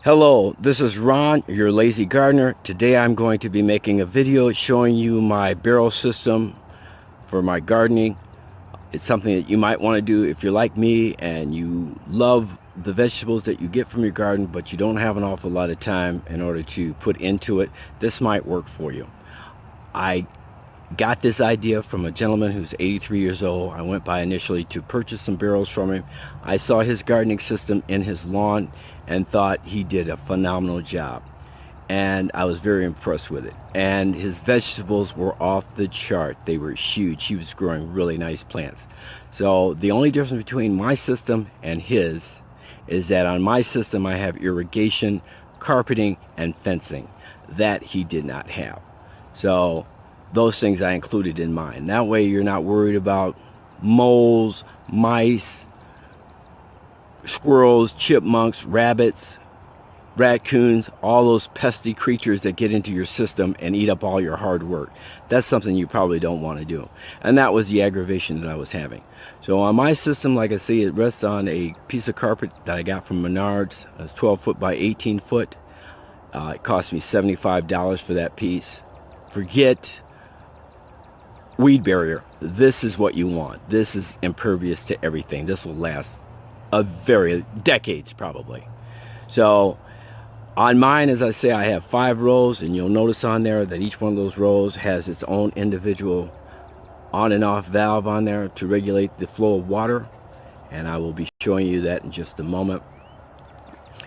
Hello, this is Ron, your lazy gardener. Today I'm going to be making a video showing you my barrel system for my gardening. It's something that you might want to do if you're like me and you love the vegetables that you get from your garden, but you don't have an awful lot of time in order to put into it. This might work for you. I got this idea from a gentleman who's 83 years old. I went by initially to purchase some barrels from him. I saw his gardening system in his lawn and thought he did a phenomenal job, and I was very impressed with it. And his vegetables were off the chart. They were huge. He was growing really nice plants. So the only difference between my system and his is that on my system I have irrigation, carpeting, and fencing. That he did not have. So those things I included in mine. That way you're not worried about moles, mice, squirrels, chipmunks, rabbits, raccoons, all those pesky creatures that get into your system and eat up all your hard work. That's something you probably don't want to do. And that was the aggravation that I was having. So on my system, like I say, it rests on a piece of carpet that I got from Menards. It's 12 foot by 18 foot. It cost me $75 for that piece. Forget weed barrier. This is what you want. This is impervious to everything. This will last decades probably. So on mine, as I say, I have 5 rows, and you'll notice on there that each one of those rows has its own individual on and off valve on there to regulate the flow of water, and I will be showing you that in just a moment.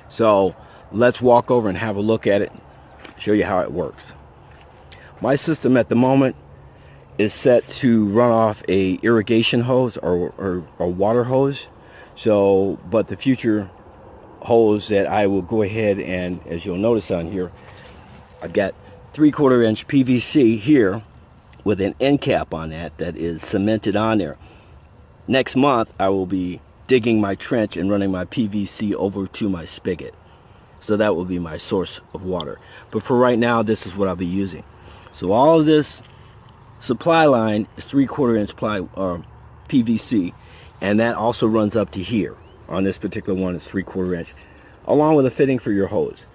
So let's walk over and have a look at it, show you how it works. My system at the moment is set to run off a irrigation hose or water hose. So, but the future hose that I will go ahead and, as you'll notice on here, I've got 3/4 inch PVC here with an end cap on that is cemented on there. Next month I will be digging my trench and running my PVC over to my spigot. So that will be my source of water. But for right now, this is what I'll be using. So all of this supply line is 3/4 inch PVC, and that also runs up to here. On this particular one, it's 3/4 inch, along with a fitting for your hose.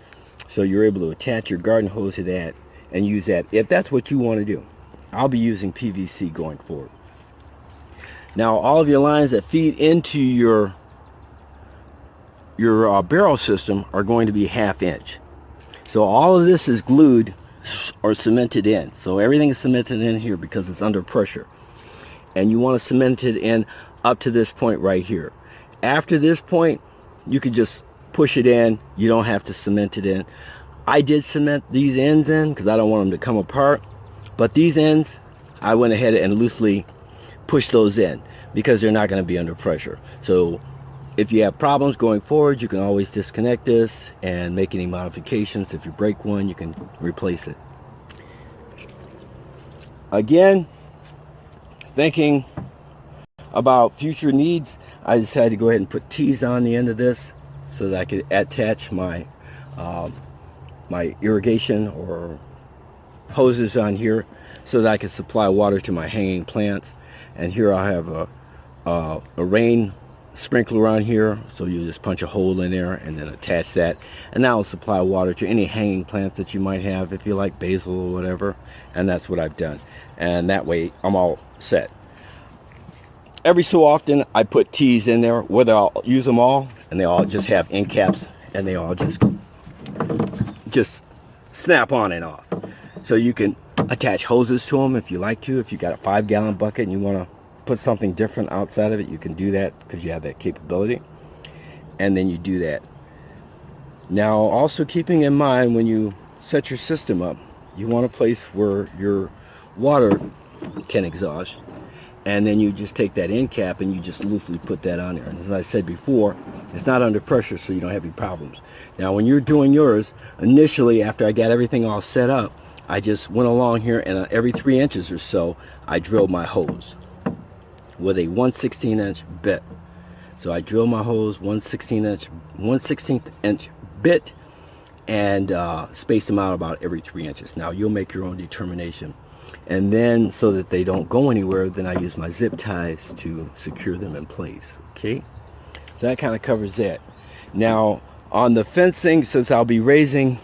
So you're able to attach your garden hose to that and use that if that's what you want to do. I'll be using PVC going forward. Now, all of your lines that feed into your barrel system are going to be 1/2 inch. So all of this is glued or cemented in. So everything is cemented in here because it's under pressure. And you want to cement it in up to this point right here. After this point, you can just push it in. You don't have to cement it in. I did cement these ends in because I don't want them to come apart. But these ends, I went ahead and loosely pushed those in because they're not going to be under pressure. So if you have problems going forward, you can always disconnect this and make any modifications. If you break one, you can replace it. Again, thinking about future needs, I decided to go ahead and put T's on the end of this so that I could attach my my irrigation or hoses on here so that I could supply water to my hanging plants. And here I have a rain sprinkler on here, so you just punch a hole in there and then attach that, and that will supply water to any hanging plants that you might have, if you like basil or whatever. And that's what I've done, and that way I'm all set. Every so often I put T's in there, whether I'll use them all, and they all just have end caps, and they all just snap on and off. So you can attach hoses to them if you like to. If you got a 5-gallon bucket and you want to put something different outside of it, you can do that because you have that capability. And then you do that. Now, also keeping in mind, when you set your system up, you want a place where your water can exhaust, and then you just take that end cap and you just loosely put that on there. And as I said before, it's not under pressure, so you don't have any problems. Now, when you're doing yours, initially after I got everything all set up, I just went along here, and every 3 inches or so I drilled my hose with a 1/16 inch bit. So I drilled my hose 1/16 inch bit, and spaced them out about every 3 inches. Now you'll make your own determination. And then, so that they don't go anywhere, then I use my zip ties to secure them in place. Okay, so that kind of covers that. Now On the fencing, since I'll be raising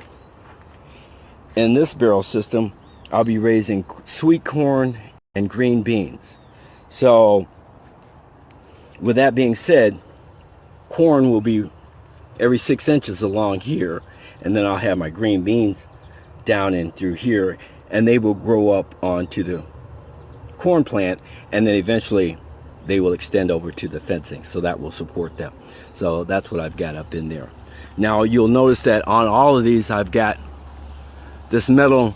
in this barrel system, I'll be raising sweet corn and green beans. So with that being said, corn will be every 6 inches along here, and then I'll have my green beans down in through here, and they will grow up onto the corn plant, and then eventually they will extend over to the fencing, so that will support them. So that's what I've got up in there. Now you'll notice that on all of these I've got this metal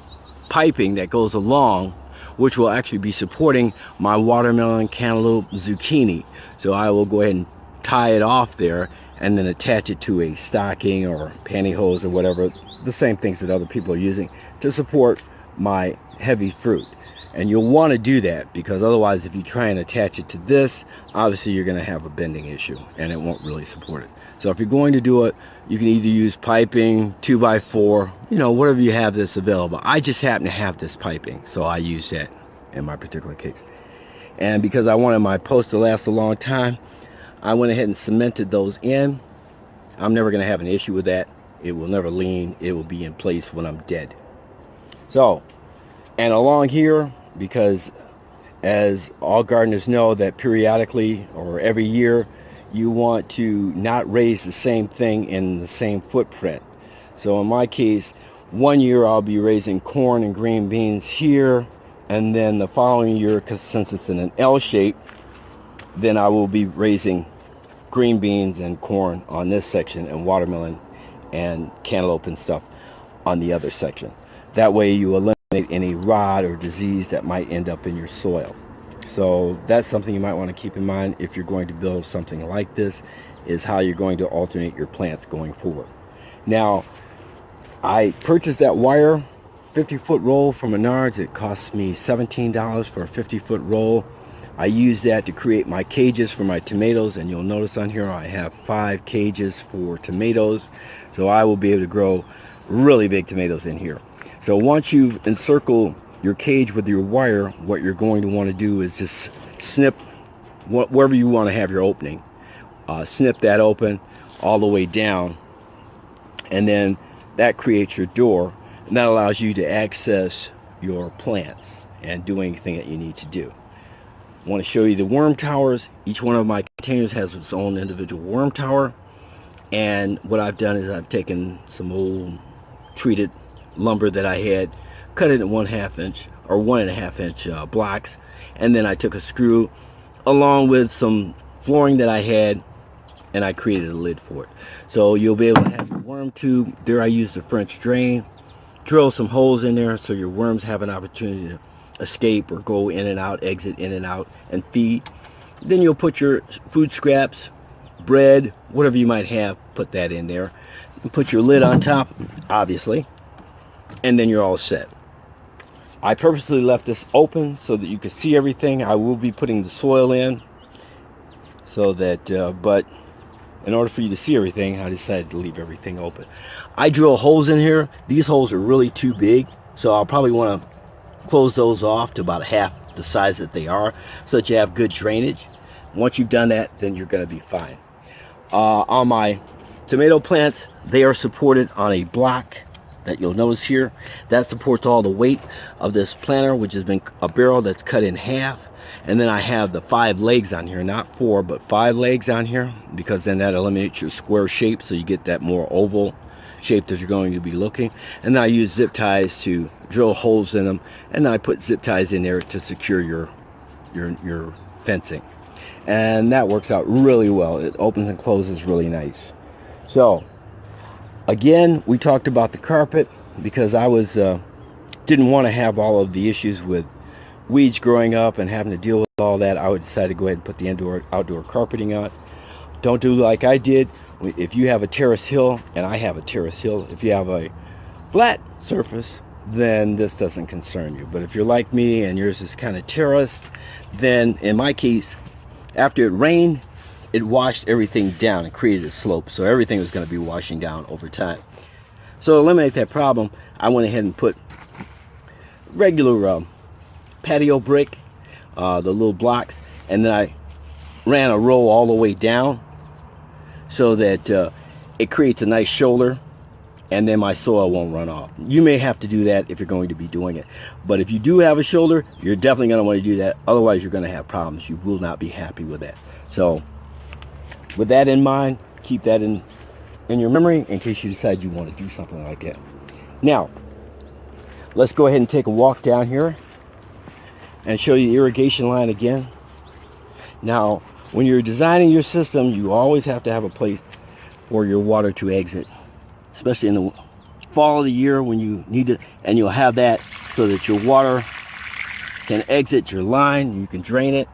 piping that goes along, which will actually be supporting my watermelon, cantaloupe, zucchini. So I will go ahead and tie it off there and then attach it to a stocking or pantyhose or whatever, the same things that other people are using to support my heavy fruit. And you'll want to do that, because otherwise if you try and attach it to this, obviously you're going to have a bending issue and it won't really support it. So if you're going to do it, you can either use piping, 2x4, whatever you have that's available. I just happen to have this piping, so I use that in my particular case. And because I wanted my post to last a long time, I went ahead and cemented those in. I'm never going to have an issue with that. It will never lean. It will be in place when I'm dead. So, and along here, because as all gardeners know, that periodically or every year you want to not raise the same thing in the same footprint. So in my case, one year I'll be raising corn and green beans here, and then the following year, because since it's in an L shape, then I will be raising green beans and corn on this section, and watermelon and cantaloupe and stuff on the other section. That way you eliminate any rot or disease that might end up in your soil. So that's something you might want to keep in mind if you're going to build something like this, is how you're going to alternate your plants going forward. Now, I purchased that wire 50-foot roll from Menards. It cost me $17 for a 50-foot roll. I use that to create my cages for my tomatoes, and you'll notice on here I have 5 cages for tomatoes, so I will be able to grow really big tomatoes in here. So once you've encircled your cage with your wire, what you're going to want to do is just snip wherever you want to have your opening. Snip that open all the way down, and then that creates your door, and that allows you to access your plants and do anything that you need to do. I want to show you the worm towers. Each one of my containers has its own individual worm tower, and what I've done is I've taken some old treated lumber that I had, cut it in 1/2 inch or 1.5 inch blocks, and then I took a screw along with some flooring that I had, and I created a lid for it. So you'll be able to have your worm tube. There I used a French drain, drill some holes in there so your worms have an opportunity to escape or go in and out, exit in and out, and feed. Then you'll put your food scraps, bread, whatever you might have, put that in there, and put your lid on top, obviously, and then you're all set. I purposely left this open so that you can see everything. I will be putting the soil in, so that but in order for you to see everything, I decided to leave everything open. I drill holes in here. These holes are really too big, so I'll probably want to close those off to about half the size that they are, so that you have good drainage. Once you've done that, then you're going to be fine. On my tomato plants, they are supported on a block that you'll notice here. That supports all the weight of this planter, which has been a barrel that's cut in half. And then I have the 5 legs on here, not 4, but 5 legs on here, because then that eliminates your square shape, so you get that more oval shape that you're going to be looking. And then I use zip ties to drill holes in them, and then I put zip ties in there to secure your fencing, and that works out really well. It opens and closes really nice. So again, we talked about the carpet, because I was didn't want to have all of the issues with weeds growing up and having to deal with all that. I would decide to go ahead and put the outdoor carpeting on. Don't do like I did. If you have a terrace hill, and I have a terrace hill, if you have a flat surface, then this doesn't concern you. But if you're like me and yours is kind of terraced, then in my case, after it rained, it washed everything down and created a slope, so everything was going to be washing down over time. So to eliminate that problem, I went ahead and put regular patio brick, the little blocks, and then I ran a row all the way down, so that it creates a nice shoulder, and then my soil won't run off. You may have to do that if you're going to be doing it. But if you do have a shoulder, you're definitely going to want to do that. Otherwise, you're going to have problems. You will not be happy with that. So with that in mind, keep that in your memory in case you decide you want to do something like that. Now, let's go ahead and take a walk down here and show you the irrigation line again. Now, when you're designing your system, you always have to have a place for your water to exit, especially in the fall of the year when you need it, and you'll have that so that your water can exit your line, you can drain it.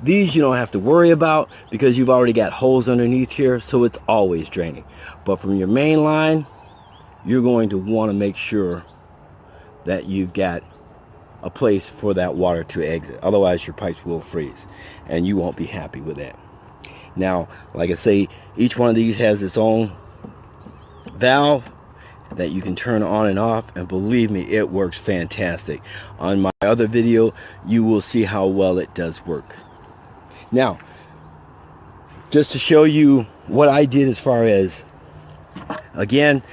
These you don't have to worry about because you've already got holes underneath here, so it's always draining. But from your main line, you're going to want to make sure that you've got a place for that water to exit. Otherwise your pipes will freeze and you won't be happy with that. Now, like I say, each one of these has its own valve that you can turn on and off, and believe me, it works fantastic. On my other video, you will see how well it does work. Now, just to show you what I did as far as, again,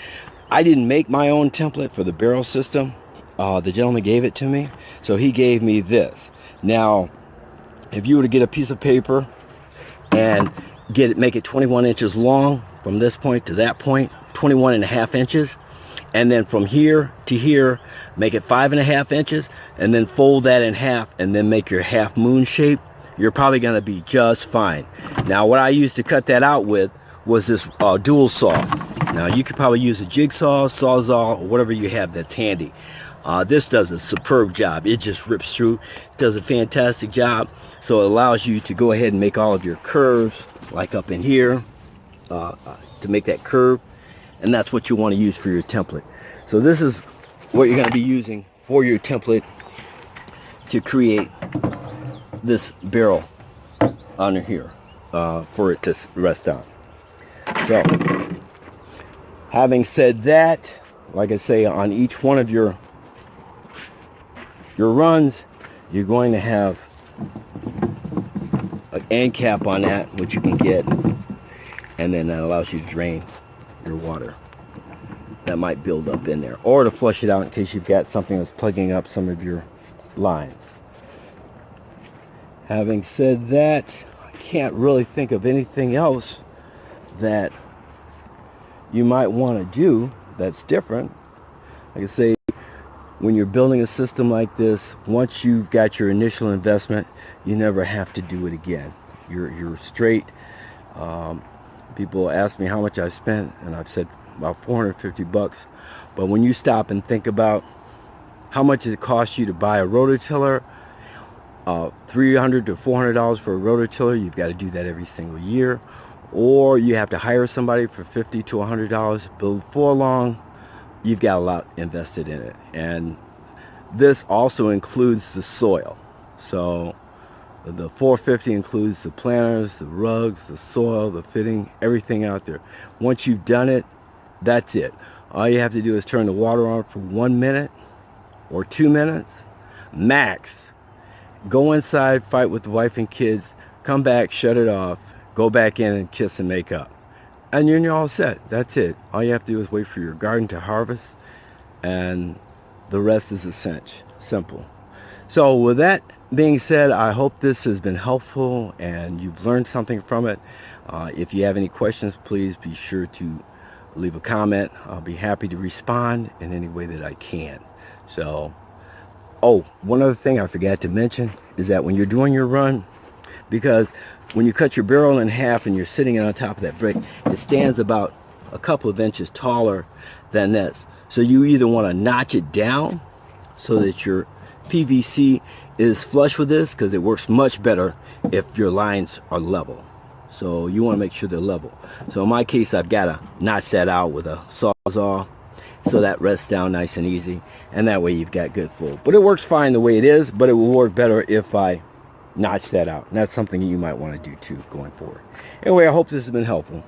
I didn't make my own template for the barrel system. The gentleman gave it to me, so he gave me this. Now, if you were to get a piece of paper and make it 21 inches long from this point to that point, 21.5 inches, and then from here to here, make it 5.5 inches, and then fold that in half, and then make your half moon shape, you're probably going to be just fine. Now, what I used to cut that out with was this dual saw. Now, you could probably use a jigsaw, sawzall, or whatever you have that's handy. This does a superb job. It just rips through. It does a fantastic job. So it allows you to go ahead and make all of your curves, like up in here, to make that curve. And that's what you want to use for your template. So this is what you're going to be using for your template to create this barrel under here for it to rest on. So, having said that, like I say, on each one of your runs, you're going to have an end cap on that, which you can get, and then that allows you to drain your water that might build up in there, or to flush it out in case you've got something that's plugging up some of your lines. Having said that, I can't really think of anything else that you might want to do that's different. Like I say, when you're building a system like this, once you've got your initial investment, you never have to do it again. You're straight. People ask me how much I've spent, and I've said about 450 bucks. But when you stop and think about how much it costs you to buy a rototiller, $300 to $400 for a rototiller, you've got to do that every single year. Or you have to hire somebody for $50 to $100. Before long, you've got a lot invested in it. And this also includes the soil. So the 450 includes the planters, the rugs, the soil, the fitting, everything out there. Once you've done it, that's it. All you have to do is turn the water on for 1 minute or 2 minutes max. Go inside, fight with the wife and kids, come back, shut it off, go back in and kiss and make up. And you're all set. That's it. All you have to do is wait for your garden to harvest, and the rest is a cinch. Simple. So with that being said, I hope this has been helpful and you've learned something from it. If you have any questions, please be sure to leave a comment. I'll be happy to respond in any way that I can. So, oh, one other thing I forgot to mention is that when you're doing your run, because when you cut your barrel in half and you're sitting on top of that brick, it stands about a couple of inches taller than this. So you either want to notch it down so that your PVC is flush with this, because it works much better if your lines are level. So you want to make sure they're level. So in my case, I've got to notch that out with a sawzall so that rests down nice and easy, and that way you've got good flow. But it works fine the way it is, but it will work better if I notch that out, and that's something you might want to do too going forward. Anyway, I hope this has been helpful.